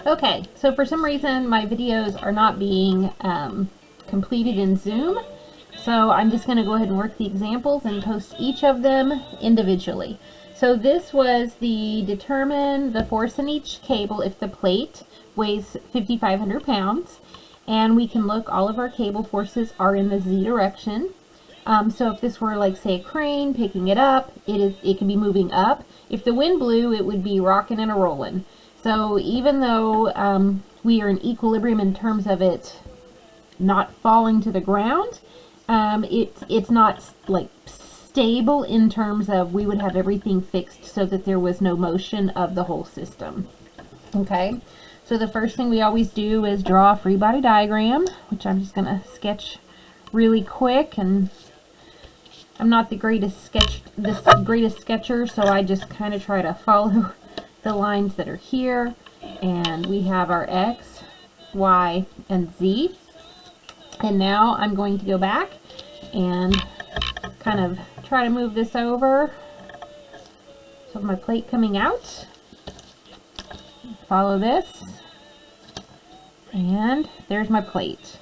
Okay, so for some reason my videos are not being completed in Zoom, so I'm just going to go ahead and work the examples and post each of them individually. So this was the determine the force in each cable if the plate weighs 5,500 pounds, and we can look, all of our cable forces are in the Z direction. So if this were like, say, a crane picking it up, it can be moving up. If the wind blew, it would be rocking and a rolling. So even though we are in equilibrium in terms of it not falling to the ground, it's not like stable in terms of we would have everything fixed so that there was no motion of the whole system. Okay, so the first thing we always do is draw a free body diagram, which I'm just going to sketch really quick, and I'm not the greatest sketcher, so I just kind of try to follow the lines that are here. And we have our X, Y, and Z. And now I'm going to go back and kind of try to move this over. So my plate coming out. Follow this. And there's my plate.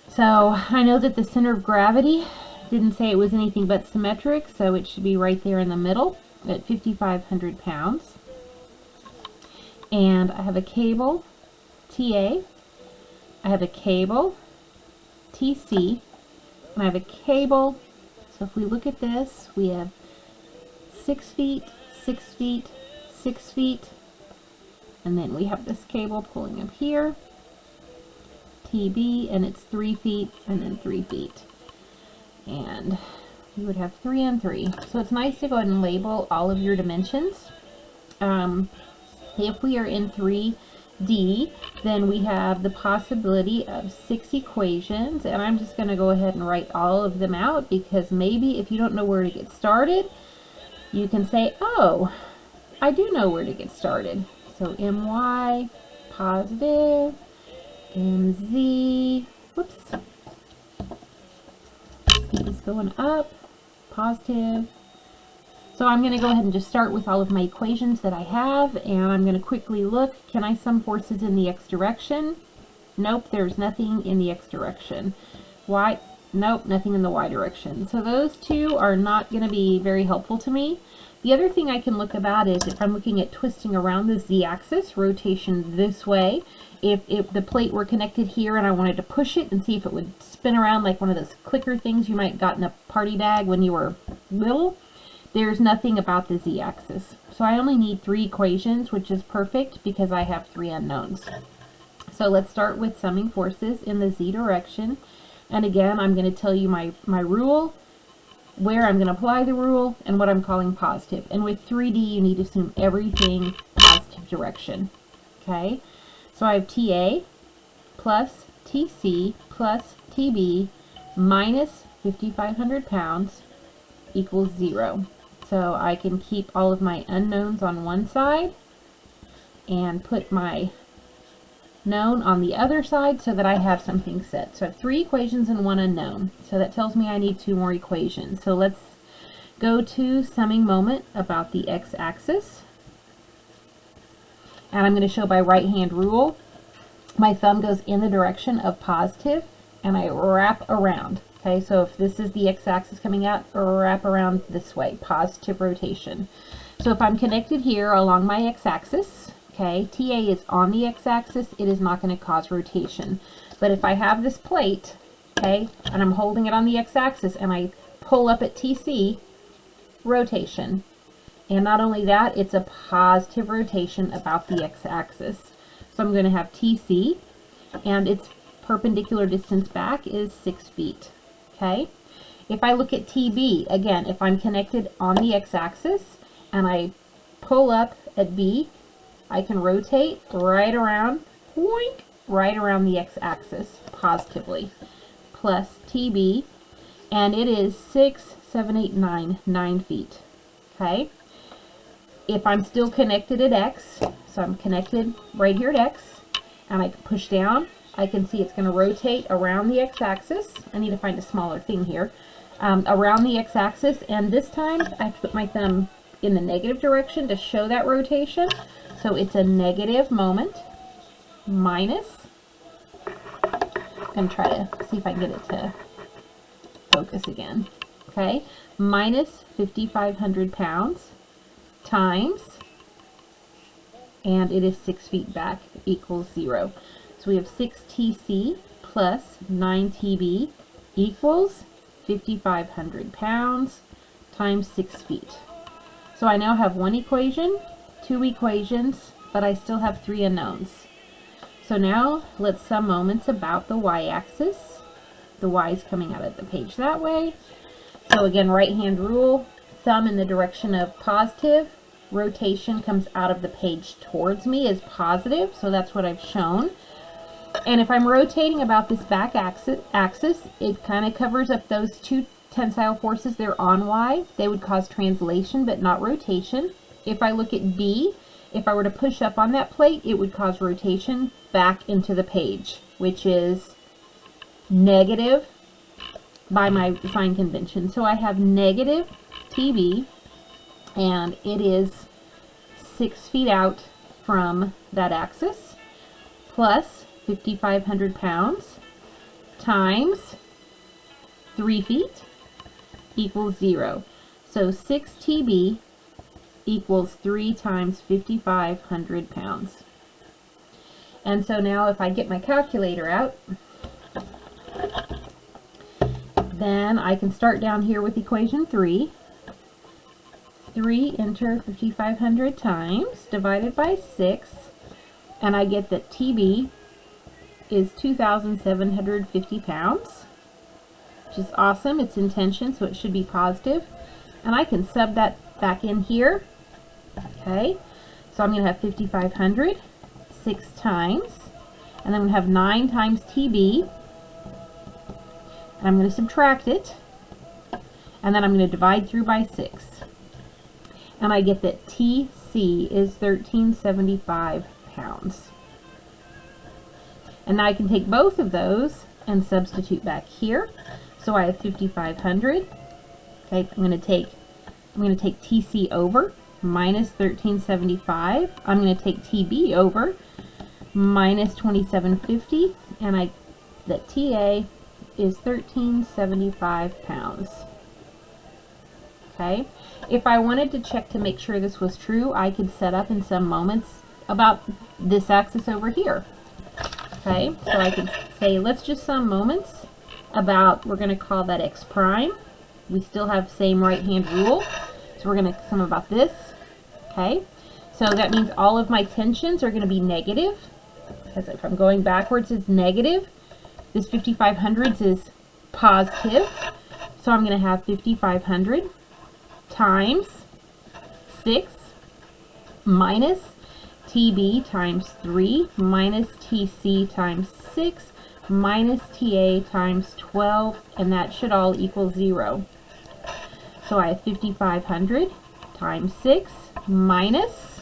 So I know that the center of gravity didn't say it was anything but symmetric, so it should be right there in the middle at 5,500 pounds. And I have a cable, TA, I have a cable, TC, and I have a cable. So if we look at this, we have 6 feet, 6 feet, 6 feet, and then we have this cable pulling up here, TB, and it's 3 feet, and then 3 feet. And you would have 3 and 3. So it's nice to go ahead and label all of your dimensions. If we are in 3D, then we have the possibility of 6 equations, and I'm just going to go ahead and write all of them out, because maybe if you don't know where to get started, you can say, oh, I do know where to get started. So MY, positive, MZ, whoops, is going up, positive. So I'm going to go ahead and just start with all of my equations that I have, and I'm going to quickly look. Can I sum forces in the X direction? Nope, there's nothing in the X direction. Y, nope, nothing in the Y direction. So those two are not going to be very helpful to me. The other thing I can look about is if I'm looking at twisting around the Z-axis, rotation this way. If the plate were connected here and I wanted to push it and see if it would spin around like one of those clicker things you might got in a party bag when you were little, there's nothing about the Z-axis. So I only need 3 equations, which is perfect because I have 3 unknowns. So let's start with summing forces in the Z direction. And again, I'm going to tell you my rule, where I'm going to apply the rule, and what I'm calling positive. And with 3D, you need to assume everything positive direction. Okay? So I have TA plus TC plus TB minus 5,500 pounds equals 0. So I can keep all of my unknowns on one side and put my known on the other side so that I have something set. So I have 3 equations and 1 unknown. So that tells me I need 2 more equations. So let's go to summing moment about the x-axis. And I'm going to show by right hand rule. My thumb goes in the direction of positive and I wrap around. Okay, so if this is the x-axis coming out, wrap around this way, positive rotation. So if I'm connected here along my x-axis, okay, TA is on the x-axis, it is not going to cause rotation. But if I have this plate, okay, and I'm holding it on the x-axis and I pull up at TC, rotation. And not only that, it's a positive rotation about the x-axis. So I'm going to have TC, and its perpendicular distance back is 6 feet. Okay? If I look at TB, again, if I'm connected on the x-axis and I pull up at B, I can rotate right around, boink, right around the x-axis positively, plus TB, and it is 6, 7, 8, 9 feet. Okay? If I'm still connected at X, so I'm connected right here at X, and I can push down, I can see it's going to rotate around the x-axis. I need to find a smaller thing here. Around the x-axis, and this time I have to put my thumb in the negative direction to show that rotation. So it's a negative moment minus, I'm going to try to see if I can get it to focus again. Okay, minus 5,500 pounds times, and it is 6 feet back, equals 0. So we have 6 TC plus 9 TB equals 5,500 pounds times 6 feet. So I now have one equation, two equations, but I still have three unknowns. So now let's sum moments about the y-axis. The y is coming out of the page that way. So again, right hand rule, thumb in the direction of positive, rotation comes out of the page towards me is positive, so that's what I've shown. And if I'm rotating about this back axis, it kind of covers up those two tensile forces. They're on y. They would cause translation, but not rotation. If I look at B, if I were to push up on that plate, it would cause rotation back into the page, which is negative by my sign convention. So I have negative TB, and it is 6 feet out from that axis, plus 5,500 pounds times 3 feet equals 0. So 6 TB equals 3 times 5,500 pounds. And so now if I get my calculator out, then I can start down here with equation 3. 3 enter 5,500 times divided by 6, and I get that TB is 2,750 pounds, which is awesome. It's in tension, so it should be positive. And I can sub that back in here. Okay, so I'm going to have 5,500 6 times, and then I'm going to have 9 times TB, and I'm going to subtract it, and then I'm going to divide through by 6. And I get that TC is 1,375 pounds. And now I can take both of those and substitute back here. So I have 5,500. Okay, I'm going to take TC over, minus 1,375. I'm going to take TB over, minus 2,750, and that TA is 1,375 pounds. Okay, if I wanted to check to make sure this was true, I could set up in some moments about this axis over here. Okay, so I could say, let's just sum moments about, we're going to call that x prime. We still have same right hand rule, so we're going to sum about this. Okay, so that means all of my tensions are going to be negative, because if I'm going backwards it's negative. This 5,500s is positive, so I'm going to have 5,500 times 6 minus TB times 3 minus TC times 6 minus TA times 12, and that should all equal 0. So I have 5,500 times 6 minus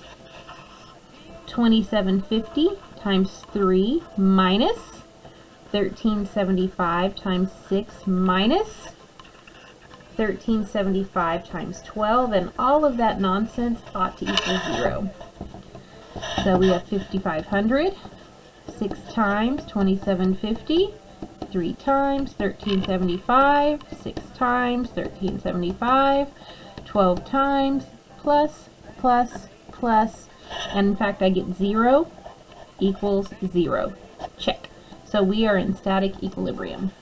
2,750 times 3 minus 1,375 times 6 minus 1,375 times 12, and all of that nonsense ought to equal 0. So we have 5,500, 6 times 2,750, 3 times 1,375, 6 times 1,375, 12 times, plus, plus, plus, and in fact I get 0 equals 0. Check. So we are in static equilibrium.